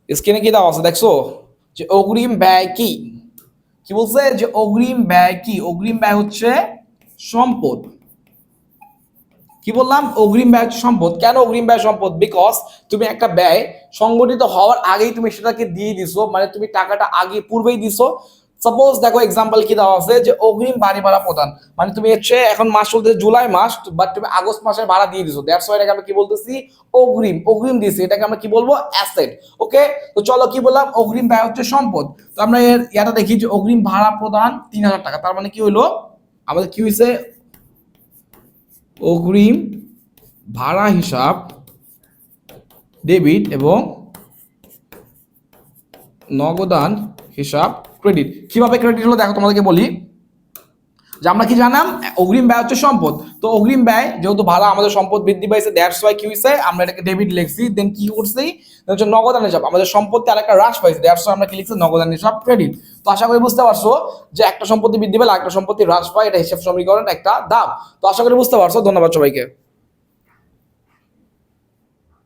স্ক্রিনে কি দেওয়া আছে দেখছো, যে অগ্রিম ব্যয় কি, কি বলছে যে অগ্রিম ব্যয় কি, অগ্রিম ব্যয় হচ্ছে সম্পদ। কি বললাম, অগ্রিম ব্যয় হচ্ছে সম্পদ। কেন অগ্রিম ব্যয় সম্পদ? বিকজ তুমি একটা ব্যয় সংগঠিত হওয়ার আগেই তুমি সেটাকে দিয়ে দিছো, মানে তুমি টাকাটা আগে পূর্বেই দিছো। সাপোজ দেখো এক্সাম্পল কি দেওয়া আছে, যে অগ্রিম বাড়ি ভাড়া প্রদান, মানে তুমি হচ্ছে এখন মাস চলতেছে জুলাই মাস, বাট তুমি আগস্ট মাসের ভাড়া দিয়ে দিছো, দ্যাটস ওয়াই এটাকে আমরা কি বলতেছি, অগ্রিম, অগ্রিম দিছি, এটাকে আমরা কি বলবো, অ্যাসেট। ওকে, তো চলো কি বললাম, অগ্রিম ব্যয় হচ্ছে সম্পদ। তো আমরা এর ইয়াটা দেখি, যে অগ্রিম ভাড়া প্রদান 3000 টাকা, তার মানে কি হইলো আমাদের, কি হয়েছে, অগ্রিম ভাড়া হিসাব ডেবিট এবং নগদান হিসাব ক্রেডিট। কিভাবে ক্রেডিট হলো দেখো তোমাদেরকে বলি, যে আমরা কি জানলাম, অগ্রিম ব্যয় হচ্ছে সম্পদ। তো অগ্রিম ব্যয় যেহেতু ভাড়া, আমাদের সম্পদ বৃদ্ধি পাইছে, দ্যাটস ওয়াই কি হইছে, আমরা এটাকে ডেবিট লিখছি। দেন কি করছি, হচ্ছে নগদান হিসাব, আমাদের সম্পত্তি আরেকটা হ্রাস পাইছে, দ্যাটস ওয়াই আমরা কি লিখছি, নগদান হিসাব ক্রেডিট। তো আশা করি বুঝতে পারছো যে একটা সম্পত্তি বৃদ্ধি পেলে একটা সম্পত্তি হ্রাস পায়, এটা হিসাব সমীকরণ একটা দাব। তো আশা করি বুঝতে পারছো। ধন্যবাদ সবাইকে।